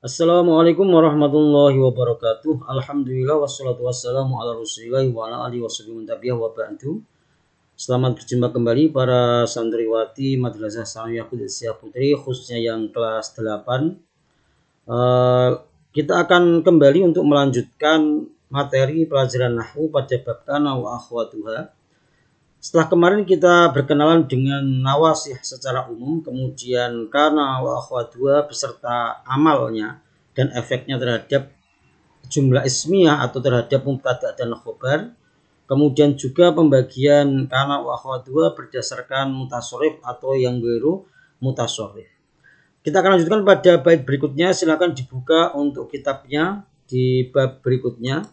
Assalamualaikum warahmatullahi wabarakatuh. Alhamdulillah wassalatu wassalamu ala rasulillah wa ala alihi washabihi wa ba'du. Selamat berjumpa kembali para santriwati Madrasah Sanawiyah Qudusiyah Putri, khususnya yang kelas 8. Kita akan kembali untuk melanjutkan materi pelajaran nahwu pada bab kana wa akhwatuha. Setelah kemarin kita berkenalan dengan nawasih secara umum, kemudian kana wa akhwatuha beserta amalnya dan efeknya terhadap jumlah ismiyah atau terhadap mubtada dan khobar. Kemudian juga pembagian kana wa akhwatuha berdasarkan mutasharrif atau yang ghairu mutasharrif. Kita akan lanjutkan pada bait berikutnya. Silakan dibuka untuk kitabnya di bab berikutnya.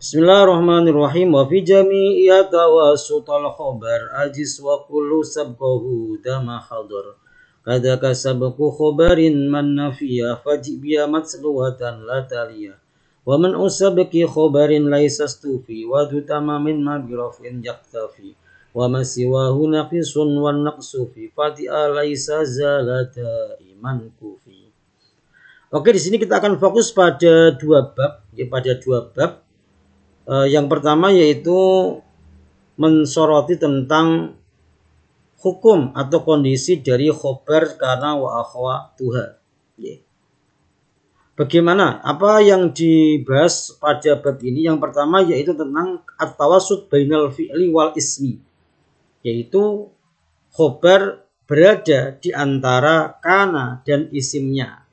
Bismillahirrahmanirrahim. Wa fi jami'i tawassutal khabar ajis wa kullu sabqahu dama hadar. Kadaka sabqu khabarin man nafiya faji biya matsluhatan la taliya. Wa man usabqi khabarin laisa stufi wa du tamamin ma birafin yaktafi. Wa ma siwahu naqisun wa naqsu fi fati'a laisa zalata iman kufi. Oke, di sini kita akan fokus pada dua bab, yang pertama yaitu mensoroti tentang hukum atau kondisi dari khobar kana wa akhwatuha. Bagaimana? Apa yang dibahas pada bab ini? Yang pertama yaitu tentang at-tawassut bainal fi'li wal ismi. Yaitu khobar berada di antara kana dan isimnya.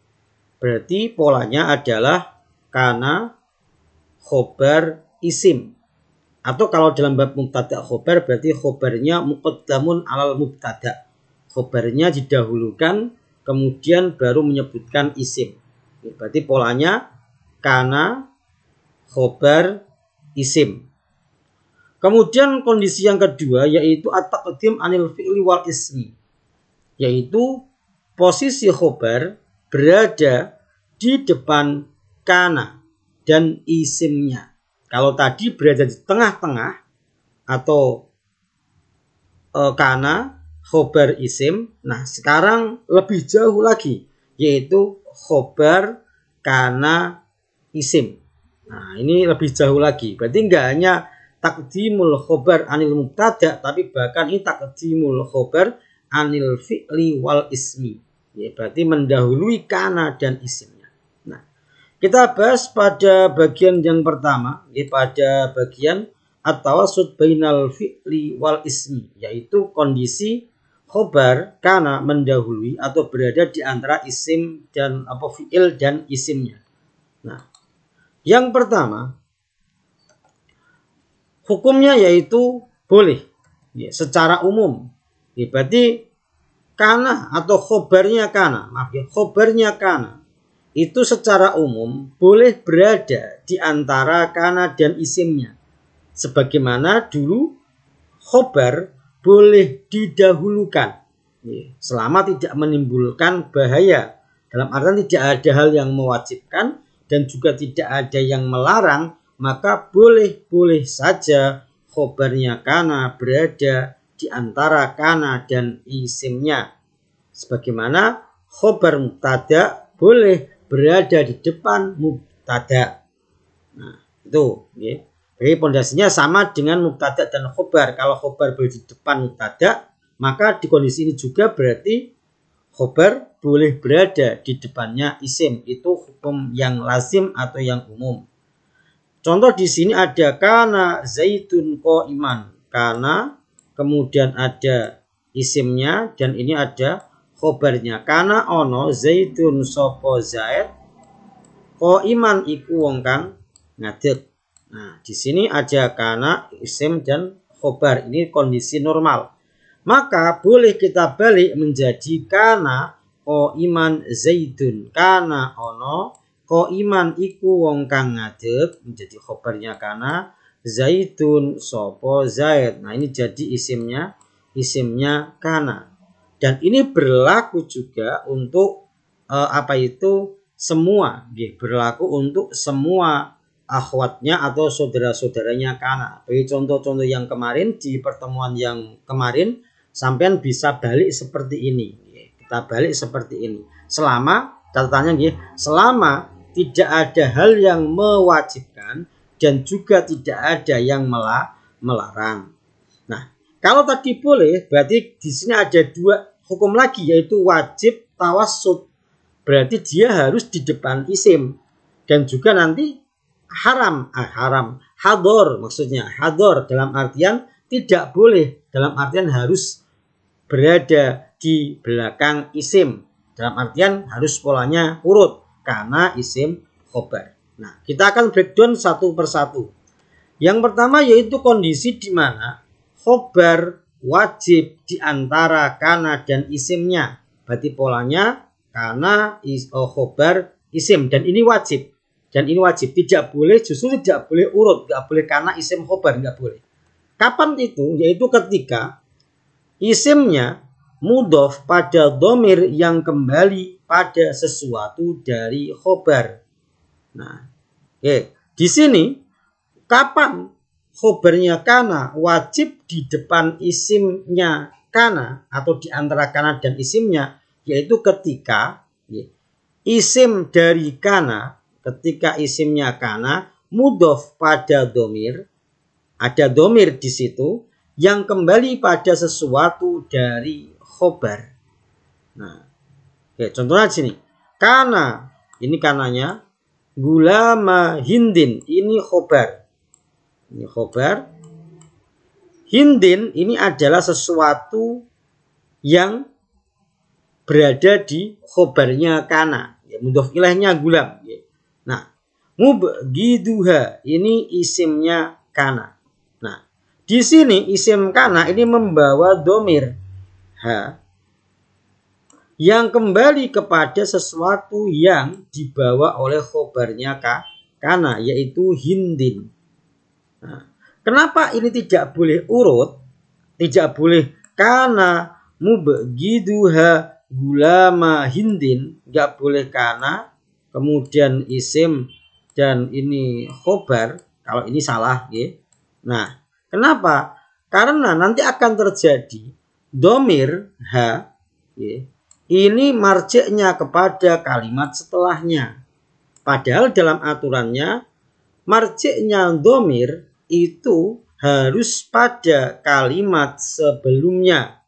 Berarti polanya adalah kana, khobar, isim. Atau kalau dalam bab mubtada khobar berarti khobarnya muqaddamun alal mubtada. Khobarnya didahulukan kemudian baru menyebutkan isim. Berarti polanya kana, khobar, isim. Kemudian kondisi yang kedua yaitu at-taqdim anil fi'li wal ismi. Yaitu posisi khobar berada di depan kana dan isimnya. Kalau tadi berada di tengah-tengah atau kana, khobar, isim. Nah, sekarang lebih jauh lagi yaitu khobar, kana, isim. Nah, ini lebih jauh lagi. Berarti enggak hanya taqdimul khobar anil mubtada, tapi bahkan ini taqdimul khobar anil fi'li wal ismi. Ya, berarti mendahului kana dan isim. Kita bahas pada bagian yang pertama, pada bagian at-tawassut bainal fi'li wal ismi, yaitu kondisi khobar kana mendahului atau berada di antara isim dan fi'il dan isimnya. Nah, yang pertama hukumnya yaitu boleh secara umum. Berarti kana atau khobarnya kana, khobarnya kana itu secara umum boleh berada di antara kana dan isimnya. Sebagaimana dulu khobar boleh didahulukan selama tidak menimbulkan bahaya. Dalam artian tidak ada hal yang mewajibkan dan juga tidak ada yang melarang, maka boleh-boleh saja khobarnya kana berada di antara kana dan isimnya. Sebagaimana khobar mubtada boleh berada di depan mubtada. Nah, itu Jadi pondasinya sama dengan mubtada dan khobar. Kalau khobar berada di depan mubtada, maka di kondisi ini juga berarti khobar boleh berada di depannya isim. Itu hukum yang lazim atau yang umum. Contoh di sini ada kana zaitun qaiman. Kana, kemudian ada isimnya dan ini ada khobarnya. Kana ono zaitun sopo zaid ko iman iku wong kang ngadeg. Nah, di sini ada kana, isim dan khobar. Ini kondisi normal. Maka boleh kita balik menjadi kana ko iman zaitun. Kana ono ko iman iku wong kang ngadeg, menjadi khobarnya kana, zaitun sopo zaid. Nah, ini jadi isimnya kana. Dan ini berlaku juga untuk semua, berlaku untuk semua akhwatnya atau saudara-saudaranya kana. Bagi contoh-contoh yang kemarin di pertemuan yang kemarin, sampean bisa balik seperti ini. Kita balik seperti ini. Selama, catatannya gini, selama tidak ada hal yang mewajibkan dan juga tidak ada yang melarang. Nah, kalau tadi boleh, berarti di sini ada dua hukum lagi, yaitu wajib tawassut. Berarti dia harus di depan isim. Dan juga nanti haram, hador maksudnya. Hador dalam artian tidak boleh, dalam artian harus berada di belakang isim. Dalam artian harus polanya urut karena isim khobar. Nah, kita akan breakdown satu persatu. Yang pertama yaitu kondisi di mana khobar wajib di antara kana dan isimnya. Berarti polanya kana, khobar, isim. Dan ini wajib. Tidak boleh, justru tidak boleh urut. Tidak boleh kana, isim, khobar. Tidak boleh. Kapan itu? Yaitu ketika isimnya mudhof pada dhamir yang kembali pada sesuatu dari khobar. Nah, di sini kapan khobarnya kana wajib di depan isimnya kana atau di antara kana dan isimnya, yaitu ketika isim dari kana, ketika isimnya kana mudhof pada dhamir, ada dhamir di situ yang kembali pada sesuatu dari khobar. Nah, contohnya di sini. Kana, ini kananya. Gulama hindin, ini khobar. Ini khobar. Hindin ini adalah sesuatu yang berada di khobarnya kana. Mudhof ilaihnya gulam. Nah, mubghiduha, ini isimnya kana. Nah, di sini isim kana ini membawa dhamir ha yang kembali kepada sesuatu yang dibawa oleh khobarnya kana, yaitu hindin. Nah, kenapa ini tidak boleh urut? Tidak boleh kana mubghiduha gulama hindin, nggak boleh kana kemudian isim dan ini khobar. Kalau ini salah, ya. Nah, kenapa? Karena nanti akan terjadi dhamir ha, ya, ini marji'nya kepada kalimat setelahnya. Padahal dalam aturannya marji'nya dhamir itu harus pada kalimat sebelumnya.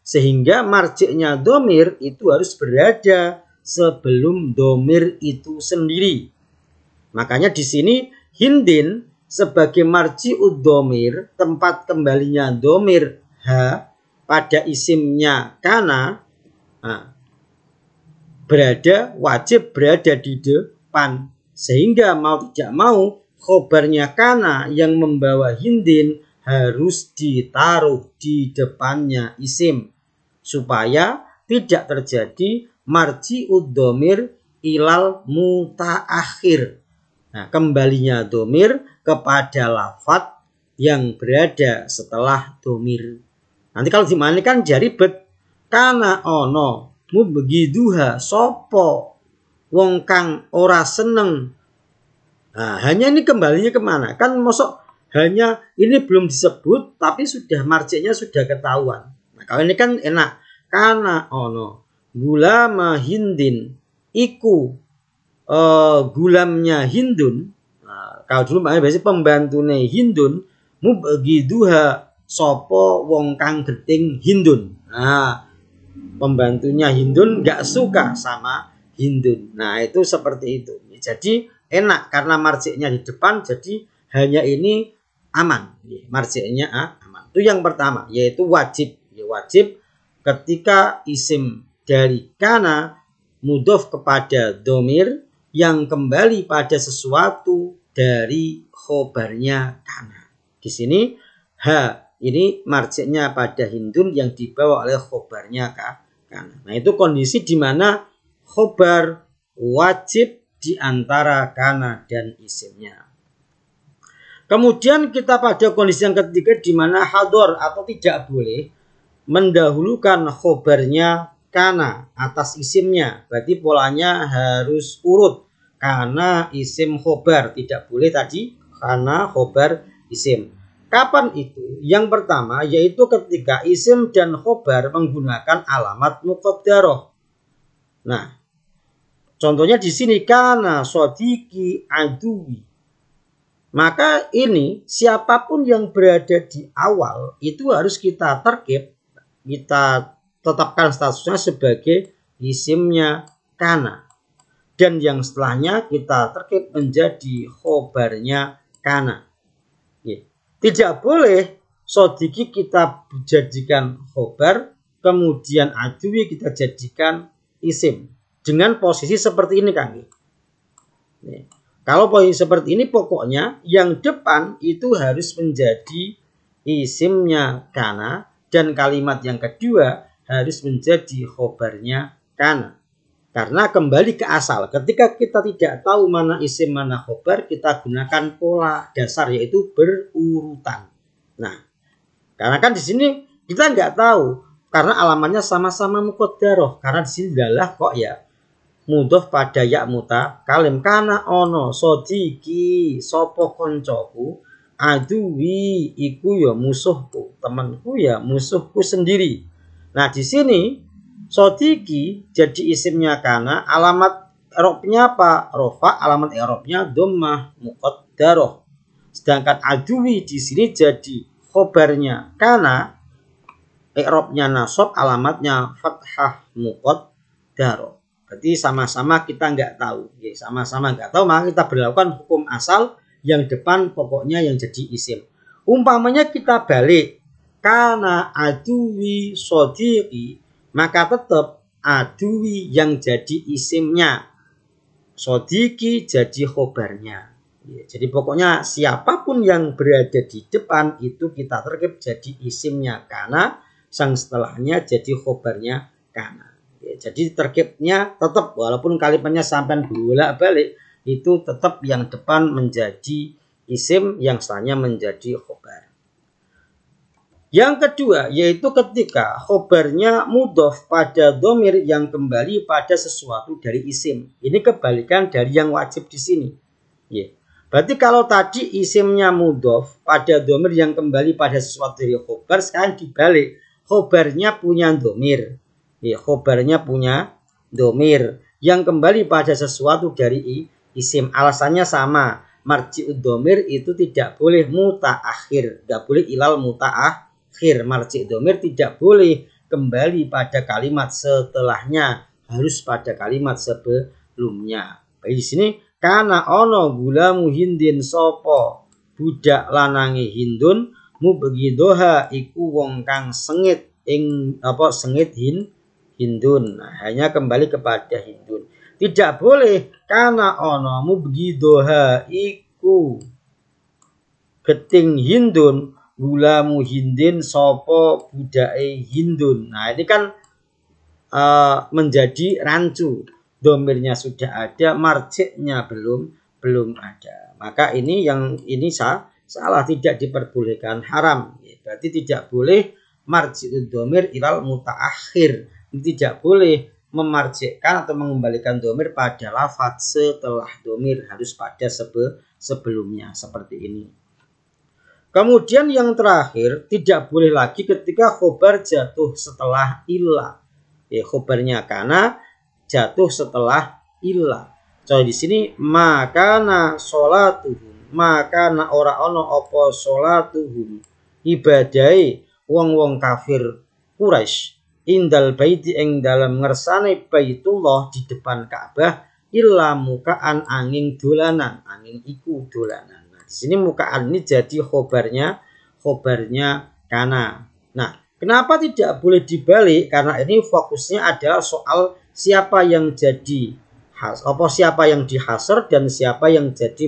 Sehingga marji'nya dhamir itu harus berada sebelum dhamir itu sendiri. Makanya di sini hindin sebagai marji'ud dhamir, tempat kembalinya dhamir ha pada isimnya kana, wajib berada di depan, sehingga mau tidak mau khobarnya kana yang membawa hindin harus ditaruh di depannya isim supaya tidak terjadi marji'ud dhamir ilal mutaakhir. Nah, kembalinya dhamir kepada lafadz yang berada setelah dhamir. Nanti kalau dimanikan jadi ribet. Kana ono mubghiduha sopo wong kang ora seneng. Nah, hanya ini kembalinya kemana? Kan mosok hanya ini belum disebut tapi sudah marji'nya sudah ketahuan. Nah, kalau ini kan enak. Kana ono gulama hindin iku gulamnya hindun. Nah, kalau dulu makanya biasanya pembantune hindun mubghiduha sopo wong kang geting hindun. Nah, pembantunya hindun nggak suka sama hindun. Nah, itu seperti itu. Jadi enak karena marji'nya di depan, jadi hanya ini aman. Marji'nya aman. Itu yang pertama, yaitu wajib. Wajib ketika isim dari kana mudhof kepada dhamir yang kembali pada sesuatu dari khobarnya kana. Di sini ha ini marji'nya pada hindun yang dibawa oleh khobarnya kana. Nah, itu kondisi di mana khobar wajib di antara kana dan isimnya. Kemudian kita pada kondisi yang ketiga di mana hador atau tidak boleh mendahulukan khobarnya kana atas isimnya. Berarti polanya harus urut. Kana isim khobar, tidak boleh tadi kana khobar isim. Kapan itu? Yang pertama yaitu ketika isim dan khobar menggunakan alamat muqaddarah. Nah, contohnya di sini kana sodiki aduwi. Maka ini siapapun yang berada di awal itu harus kita terkib, kita tetapkan statusnya sebagai isimnya kana. Dan yang setelahnya kita terkib menjadi khobarnya kana. Tidak boleh sodiki kita jadikan khobar, kemudian aduwi kita jadikan isim. Dengan posisi seperti ini, Kang. Kalau posisi seperti ini, pokoknya yang depan itu harus menjadi isimnya kana, dan kalimat yang kedua harus menjadi khobarnya kana. Karena kembali ke asal, ketika kita tidak tahu mana isim mana khobar, kita gunakan pola dasar yaitu berurutan. Nah, karena kan di sini kita nggak tahu karena alamatnya sama-sama muqaddarah. Karena di sini adalah kok ya mudhof pada ya mutakalim. Kana ono sodiki sopo koncoku aduwi iku ya musuhku, temanku ya musuhku sendiri. Nah, di sini sodiki jadi isimnya kana, alamat i'rabnya apa? Rofa, alamat i'rabnya dhammah muqaddarah. Sedangkan aduwi di sini jadi khobarnya kana, i'rabnya nasab, alamatnya fathah muqaddarah. Berarti sama-sama kita nggak tahu. Sama-sama nggak tahu, maka kita berlakukan hukum asal yang depan pokoknya yang jadi isim. Umpamanya kita balik kana aduwi sodiki, maka tetap aduwi yang jadi isimnya, sodiki jadi khobarnya. Jadi pokoknya siapapun yang berada di depan itu kita terkib jadi isimnya kana, sang setelahnya jadi khobarnya kana. Jadi terkibnya tetap walaupun kalimatnya sampai bolak-balik itu tetap yang depan menjadi isim, yang setelahnya menjadi khobar. Yang kedua yaitu ketika khobarnya mudhof pada dhamir yang kembali pada sesuatu dari isim. Ini kebalikan dari yang wajib di sini. Berarti kalau tadi isimnya mudhof pada dhamir yang kembali pada sesuatu dari khobar, sekarang dibalik, khobarnya punya dhamir. Khobarnya punya dhamir yang kembali pada sesuatu dari isim. Alasannya sama. Marji'ud dhamir itu tidak boleh mutaakhir, tidak boleh ilal mutaakhir. Marji' dhamir tidak boleh kembali pada kalimat setelahnya, harus pada kalimat sebelumnya. Di sini kana ono gulamu hindin sopo budak lanangi hindun mubghidoha iku wong kang sengit sengit hindun. Nah, hanya kembali kepada hindun. Tidak boleh kana ono mubghidoha iku geting hindun gulamu hindin sopo budake hindun. Nah, ini kan menjadi rancu. Domirnya sudah ada, marjiknya belum ada. Maka ini salah, tidak diperbolehkan, haram. Berarti tidak boleh marji'ud domir ilal mutaakhir. Tidak boleh memarjikkan atau mengembalikan domir pada lafaz setelah domir, harus pada sebelumnya seperti ini. Kemudian yang terakhir, tidak boleh lagi ketika khobar jatuh setelah ilah. Khobarnya kana jatuh setelah ilah. Contoh di sini makana sholatuhum, makana ora ono apa sholatuhum, ibadai wong-wong kafir Quraisy indal baiti ing dalam ngersane Baitullah di depan Ka'bah illa mukaan angin dolanan, angin iku dolanan. Di sini mukaan ini jadi khobarnya kana. Nah, kenapa tidak boleh dibalik? Karena ini fokusnya adalah soal siapa yang jadi siapa yang dihasr dan siapa yang jadi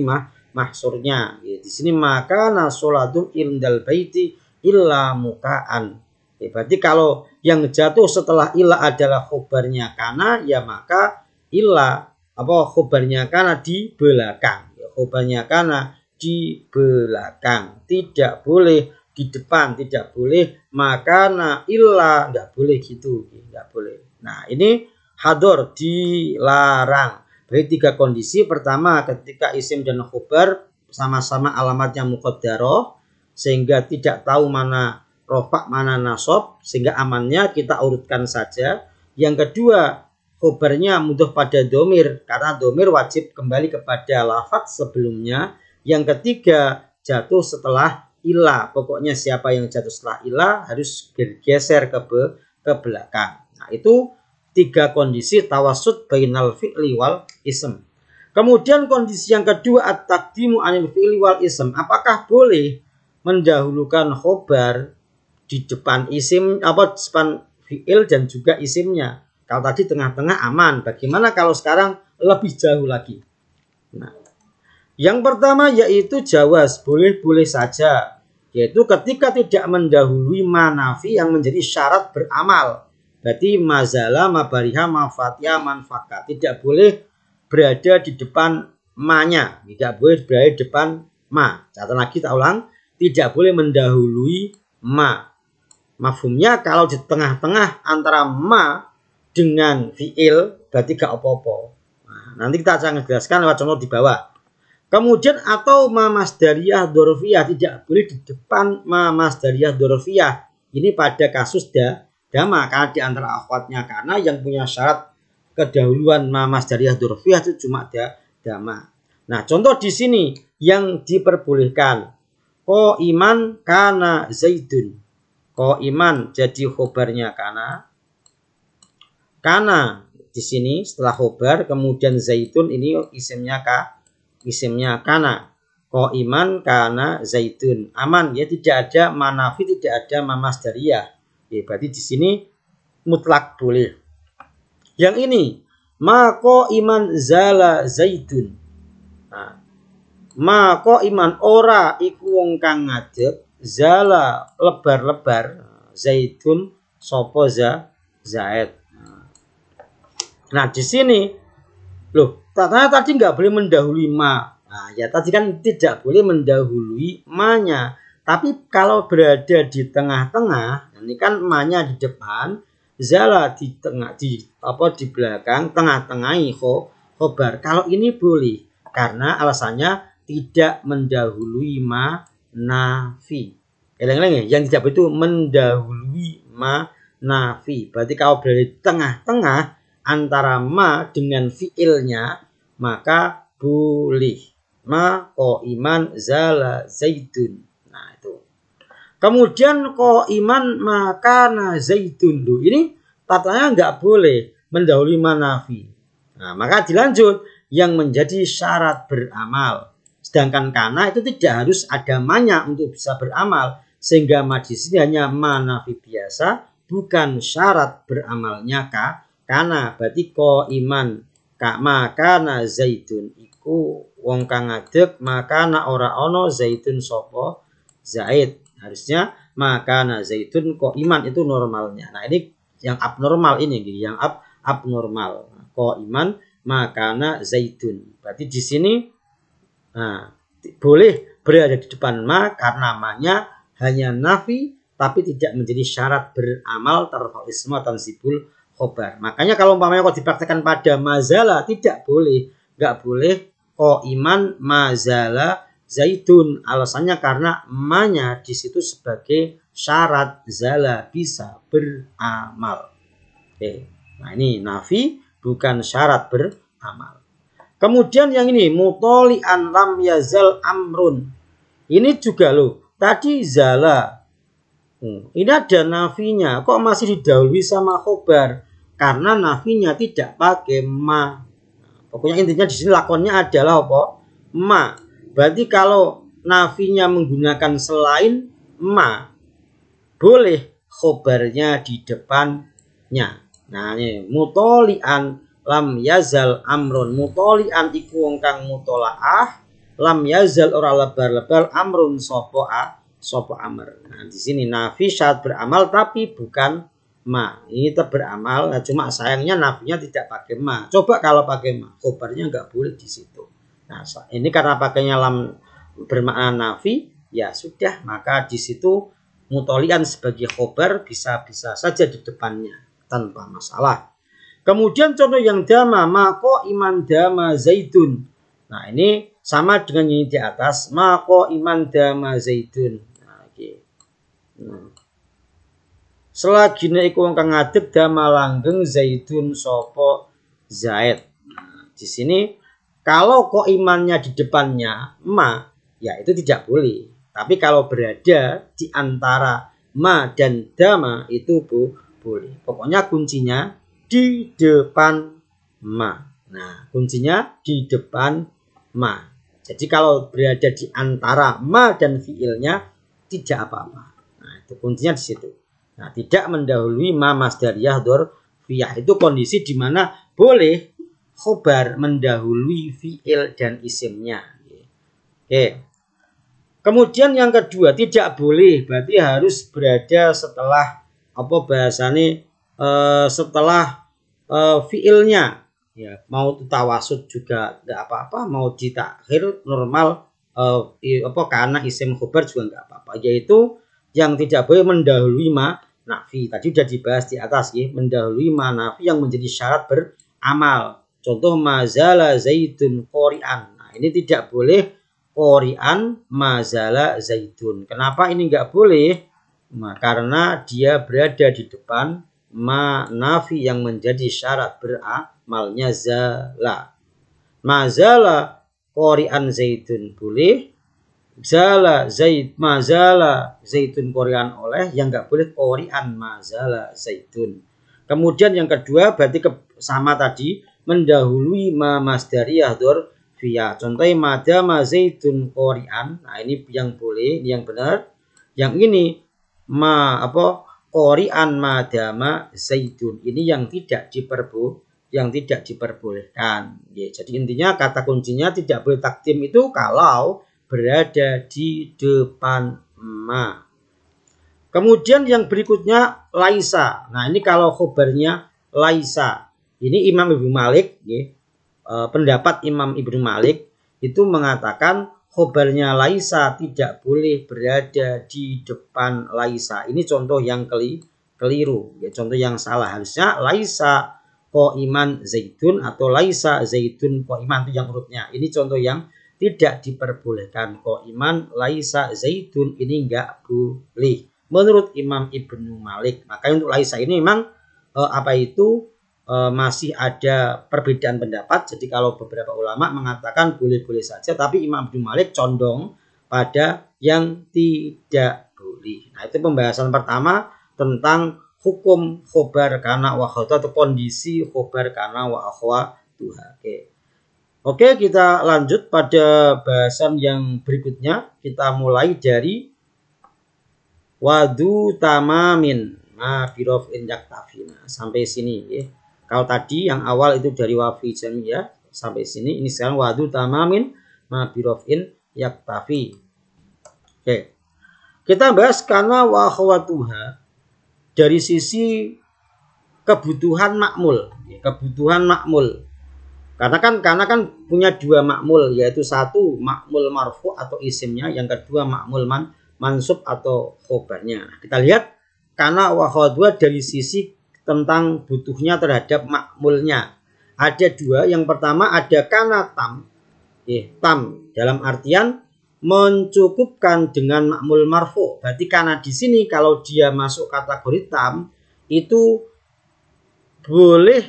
mahsurnya. Di sini maka nasolatum indal baiti illa mukaan. Berarti kalau yang jatuh setelah illa adalah khobarnya kana, ya maka illa khobarnya kana di belakang. Khobarnya kana di belakang, tidak boleh di depan, tidak boleh makana illa, nggak boleh gitu, nggak boleh. Nah, ini hador, dilarang. Berarti 3 kondisi. Pertama, ketika isim dan khobar sama-sama alamatnya muqaddarah, sehingga tidak tahu mana rofa mana nasab, sehingga amannya kita urutkan saja. Yang kedua, khobarnya mudah pada domir karena domir wajib kembali kepada lafadz sebelumnya. Yang ketiga, jatuh setelah ilah. Pokoknya siapa yang jatuh setelah ilah harus bergeser ke belakang. Nah, itu 3 kondisi tawassut bainal fi'li wal ism. Kemudian kondisi yang kedua, at-taqdimu anil fi'li wal ism. Apakah boleh mendahulukan khobar di depan isim, depan fi'il dan juga isimnya? Kalau tadi tengah-tengah aman, bagaimana kalau sekarang lebih jauh lagi? Nah, yang pertama yaitu jawaz, boleh-boleh saja. Yaitu ketika tidak mendahului manafi yang menjadi syarat beramal. Berarti mazala, mabariha, mafatiha, manfaka. Tidak boleh berada di depan ma-nya. Tidak boleh berada di depan ma. Catat lagi, tak ulang. Tidak boleh mendahului ma. Mafhumnya kalau di tengah-tengah antara ma dengan fi'il berarti gak apa-apa. Nah, nanti kita akan jelaskan lewat contoh di bawah. Kemudian atau ma masdariyah dzarfiyah, tidak boleh di depan ma masdariyah dzarfiyah. Ini pada kasus dama karena di antara akhwatnya, karena yang punya syarat kedahuluan ma masdariyah dzarfiyah itu cuma dama. Nah, contoh di sini yang diperbolehkan. Iman kana zaidun. Iman jadi khobarnya kana. Kana di sini setelah khobar, kemudian zaitun ini isimnya kana. Iman kana zaitun. Aman ya, tidak ada manafi, tidak ada mamasdariyah. Ya, berarti di sini mutlak boleh. Yang ini mako iman zala zaitun. Nah, mako iman ora iku wong kang ngadeg zala lebar-lebar zaitun sopo zaid. Nah, di sini loh, tadi nggak boleh mendahului ma. Nah, ya tadi kan tidak boleh mendahului ma-nya. Tapi kalau berada di tengah-tengah, ini kan ma-nya di depan, zala di tengah, di belakang, tengah-tengahi khobar. Kalau ini boleh karena alasannya tidak mendahului ma nafi. Yang tidak boleh itu mendahului ma nafi. Berarti kalau berada di tengah-tengah antara ma dengan fiilnya, maka boleh. Ma iman zala zaitun. Nah, itu. Kemudian iman makana zaitun. Ini tatanya nggak boleh mendahului ma nafi. Nah, maka dilanjut yang menjadi syarat beramal. Sedangkan kana itu tidak harus ada ma-nya untuk bisa beramal. Sehingga ma di sini hanya ma nafi biasa, bukan syarat beramalnya kana. Berarti iman makana zaitun iku wong kang ngadeg, makana ora ono zaitun sopo zaid. Harusnya makana zaitun iman itu normalnya. Nah, ini yang abnormal, ini yang abnormal. Iman makana zaitun. Berarti di sini boleh berada di depan ma karena ma-nya hanya nafi tapi tidak menjadi syarat beramal tarfa'ul isma tansibul khobar. Makanya kalau umpamanya kalau dipraktekkan pada mazala tidak boleh, nggak boleh iman mazala zaitun. Alasannya karena ma-nya di situ sebagai syarat zala bisa beramal. Oke. Nah, ini nafi bukan syarat beramal. Kemudian yang ini mutoli'an lam yazal amrun. Ini juga loh. Tadi zala. Ini ada nafinya. Kok masih didahului sama khobar? Karena nafinya tidak pakai ma. Pokoknya intinya di sini lakonnya adalah apa? Ma. Berarti kalau nafinya menggunakan selain ma, boleh khobarnya di depannya. Nah, ini mutoli'an lam yazal amrun. Mutoli'an iku wong kang mutolaah, lam yazal ora lebar-lebar amrun sopo amr. Nah, di sini nafi syarat beramal tapi bukan ma. Ini tetap beramal, nah, cuma sayangnya nafinya tidak pakai ma. Coba kalau pakai ma, khobarnya nggak boleh di situ. Nah, ini karena pakainya lam bermakna nafi, ya sudah, maka di situ mutolian sebagai khobar bisa-bisa saja di depannya tanpa masalah. Kemudian contoh yang dama, mako iman dama zaitun. Nah, ini sama dengan yang di atas, mako iman dama zaitun. Nah, Nah, selagine iku wong kang ngadeg dama langgeng Zaidun sapa Zaid. Nah, di sini kalau kok imannya di depannya ma, ya itu tidak boleh. Tapi kalau berada di antara ma dan dama itu boleh. Pokoknya kuncinya di depan ma. Nah, kuncinya di depan ma. Jadi kalau berada di antara ma dan fiilnya tidak apa-apa. Nah, itu kuncinya di situ. Nah, tidak mendahului ma masdariyah dzarfiyah. Itu kondisi di mana boleh khobar mendahului fiil dan isimnya. Oke. Kemudian yang kedua, tidak boleh, berarti harus berada setelah apa bahasane setelah fiilnya. Ya, mau tawasud juga enggak apa-apa, mau ditakhir normal karena isim khobar juga enggak apa-apa. Yaitu yang tidak boleh mendahului ma nafi. Tadi sudah dibahas di atas ya, mendahului ma nafi yang menjadi syarat beramal. Contoh mazala zaidun qori'an. Nah, ini tidak boleh qori'an mazala zaidun. Kenapa ini enggak boleh? Nah, karena dia berada di depan ma nafi yang menjadi syarat beramalnya zala. Mazala qori'an zaidun boleh. Zala zaid mazala zaidun qori'an oleh, yang enggak boleh qori'an mazala zaidun. Kemudian yang kedua berarti sama tadi mendahului ma masdariyah dzarfiyah. Contohnya madama zaidun qori'an. Nah, ini yang boleh, ini yang benar. Yang ini ma qori'an madama zaidun. Ini yang tidak diperbolehkan. Ya, jadi intinya kata kuncinya tidak boleh takdim itu kalau berada di depan ma. Kemudian yang berikutnya laisa. Nah, ini kalau khobarnya laisa. Ini Imam Ibnu Malik, ya, pendapat Imam Ibnu Malik itu mengatakan khobarnya laisa tidak boleh berada di depan laisa. Ini contoh yang keliru, ya, contoh yang salah. Harusnya laisa qaiman zaidun atau laisa zaidun qaiman, itu yang hurufnya. Ini contoh yang tidak diperbolehkan. Qaiman laisa zaidun ini enggak boleh menurut Imam Ibnu Malik. Makanya untuk laisa ini memang masih ada perbedaan pendapat. Jadi kalau beberapa ulama mengatakan boleh-boleh saja, tapi Imam Ibnu Malik condong pada yang tidak boleh. Nah, itu pembahasan pertama tentang hukum khobar kana wa akhwatuha atau kondisi khobar kana wa akhwatuha. Oke, kita lanjut pada bahasan yang berikutnya. Kita mulai dari wadu tamamin ma birofin yaktafina sampai sini ya. Kalau tadi yang awal itu dari wafi jamiyah sampai sini, ini sekarang wadu tamamin ma birofin yaktafi. Oke. Kita bahas kana wa akhwatuha dari sisi kebutuhan makmul, kebutuhan makmul. Karena kan punya dua makmul, yaitu satu makmul marfu atau isimnya, yang kedua makmul mansub atau khobarnya. Nah, kita lihat kana wa akhwatuha dari sisi tentang butuhnya terhadap makmulnya. Ada dua. Yang pertama ada kana tam. Tam dalam artian mencukupkan dengan makmul marfu. Berarti kana di sini kalau dia masuk kategori tam itu boleh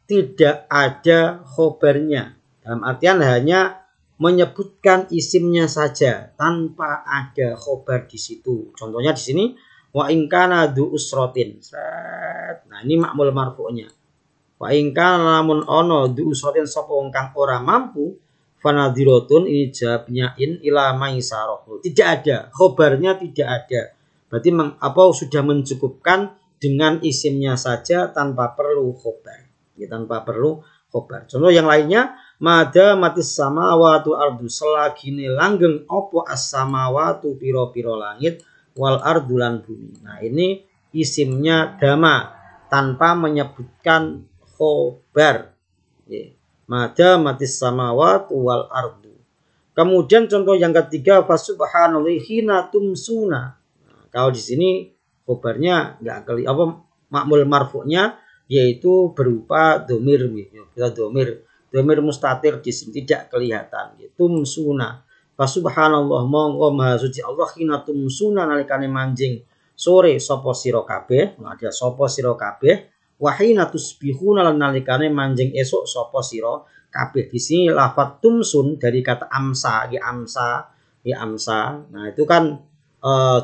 tidak ada khobarnya. Dalam artian hanya menyebutkan isimnya saja tanpa ada khobar di situ. Contohnya di sini wa in kana du usratin. Nah, ini makmul marfu'nya. Wa in kana lamun ono du usratin sapa wong kang ora mampu fanadhiratun, ini jawabnya in ila maisarah. Tidak ada, khobarnya tidak ada. Berarti sudah mencukupkan dengan isimnya saja tanpa perlu khobar. Ya, tanpa perlu khobar. Contoh yang lainnya, mada matis samawatu ardu, selagine langgeng opo as samawatu piro-piro langit wal ardulan bumi. Nah, ini isimnya dama tanpa menyebutkan khobar. Mada matis samawatu wal ardu. Kemudian contoh yang ketiga, fasubhanallahi hina tumsuna. Nah, kalau di sini khobarnya enggak makmul marfu'nya yaitu berupa domir, domir mustatir di sini tidak kelihatan. Tumsuna. Fasubhanallah, monggo maha suci Allah hina tumsuna nalikane manjing sore sapa sira kabeh, ada sapa sira kabeh, wahina tusbihuna lan nalikane manjing esuk sapa sira kabeh. Di sini lafadz tumsun dari kata amsa, amsa. Nah, itu kan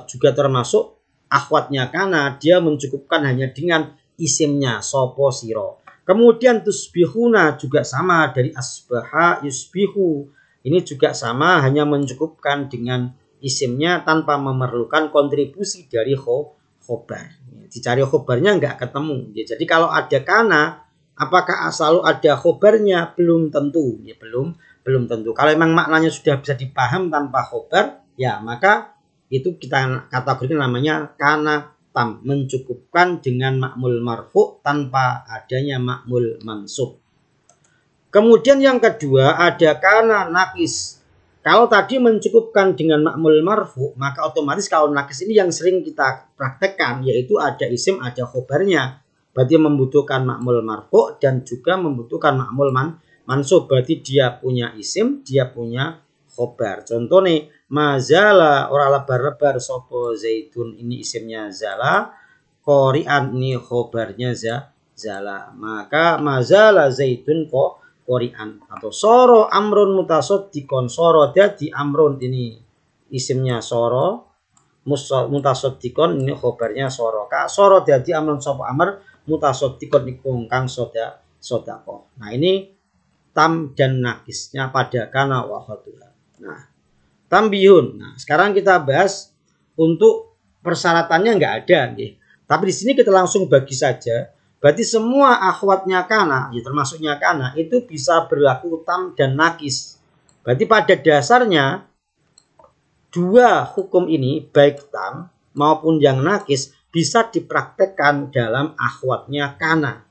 juga termasuk akhwatnya kana, dia mencukupkan hanya dengan isimnya sapa sira. Kemudian tusbihuna juga sama dari asbaha yusbihu. Ini juga sama, hanya mencukupkan dengan isimnya tanpa memerlukan kontribusi dari khobar. Dicari khobarnya nggak ketemu. Ya, jadi kalau ada kana, apakah selalu ada khobarnya? Belum tentu. Ya, belum tentu. Kalau memang maknanya sudah bisa dipaham tanpa khobar, ya maka itu kita kategorikan namanya kana tam, mencukupkan dengan ma'mul marfu tanpa adanya ma'mul mansub. Kemudian yang kedua ada kana nakis. Kalau tadi mencukupkan dengan ma'mul marfu, maka otomatis kalau nakis ini yang sering kita praktekkan, yaitu ada isim, ada khobarnya. Berarti membutuhkan ma'mul marfu dan juga membutuhkan ma'mul mansub. Berarti dia punya isim, dia punya khobar. Contoh nih, mazala ora lebar-lebar sopo zaitun, ini isimnya zala, qori'an ini khobarnya zala. Maka mazala zaitun qori'an. Atau soro amrun mutasaddiqon, soro dadi amrun, ini isimnya soro, mutasaddiqon ini khobarnya soro. Ka soro dadi amrun sopo amr, mutasaddiqon iku kang sodaqoh. Nah, ini tam dan nakisnya pada kana wa khatuha. Nah, tambihun. Nah, sekarang kita bahas untuk persyaratannya nggak ada, nih. Tapi di sini kita langsung bagi saja. Berarti semua akhwatnya kana, ya termasuknya kana, itu bisa berlaku tam dan nakis. Berarti pada dasarnya dua hukum ini, baik tam maupun yang nakis, bisa dipraktekkan dalam akhwatnya kana.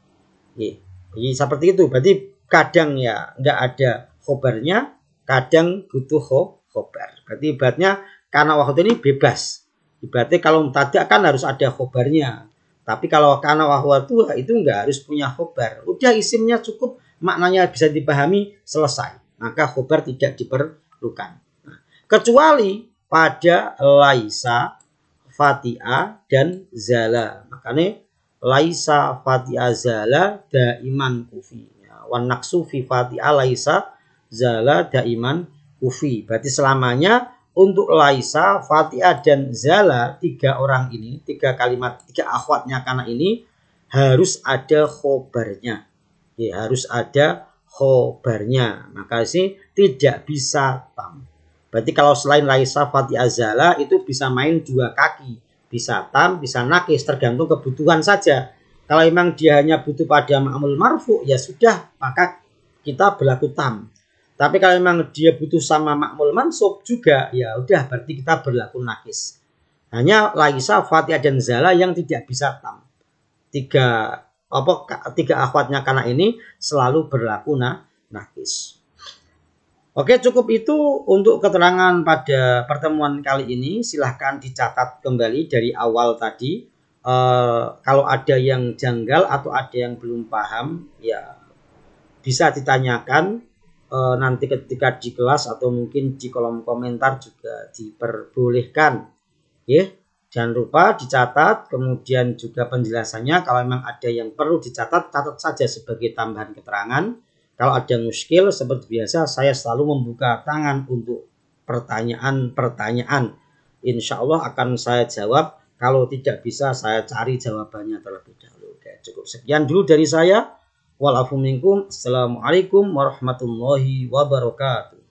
Jadi seperti itu. Berarti kadang ya nggak ada khobarnya, kadang butuh khobar. Berarti ibaratnya kana waktu ini bebas. Ibaratnya kalau mubtada kan harus ada khobarnya. Tapi kalau kana wahwatu itu nggak harus punya khobar. Udah isimnya cukup, maknanya bisa dipahami, selesai. Maka khobar tidak diperlukan. Nah, kecuali pada laisa, fatiha, dan zala. Makanya laisa, fatiha, zala daiman kufi. Wan naqsu fi fatiha laisa zala daiman kufi. Berarti selamanya untuk laisa, fatiha, dan zala, tiga orang ini, tiga kalimat, tiga akhwatnya kana ini harus ada khobarnya. Ya, harus ada khobarnya. Maka sih tidak bisa tam. Berarti kalau selain laisa, fatiha, zala itu bisa main dua kaki. Bisa tam, bisa nakis, tergantung kebutuhan saja. Kalau memang dia hanya butuh pada ma'mul marfu, ya sudah, maka kita berlaku tam. Tapi kalau memang dia butuh sama ma'mul mansub juga, ya udah berarti kita berlaku nakis. Hanya laisa, fatiha, dan zala yang tidak bisa tam. Tiga akhwatnya kana ini selalu berlaku nakis. Oke, cukup itu untuk keterangan pada pertemuan kali ini. Silahkan dicatat kembali dari awal tadi. Kalau ada yang janggal atau ada yang belum paham, ya bisa ditanyakan nanti ketika di kelas atau mungkin di kolom komentar juga diperbolehkan. Ya, jangan lupa dicatat, kemudian juga penjelasannya. Kalau memang ada yang perlu dicatat, catat saja sebagai tambahan keterangan. Kalau ada muskil, seperti biasa saya selalu membuka tangan untuk pertanyaan-pertanyaan. Insya Allah akan saya jawab. Kalau tidak bisa saya cari jawabannya terlebih dahulu. Oke, cukup sekian dulu dari saya. Walafu minkum. Assalamualaikum warahmatullahi wabarakatuh.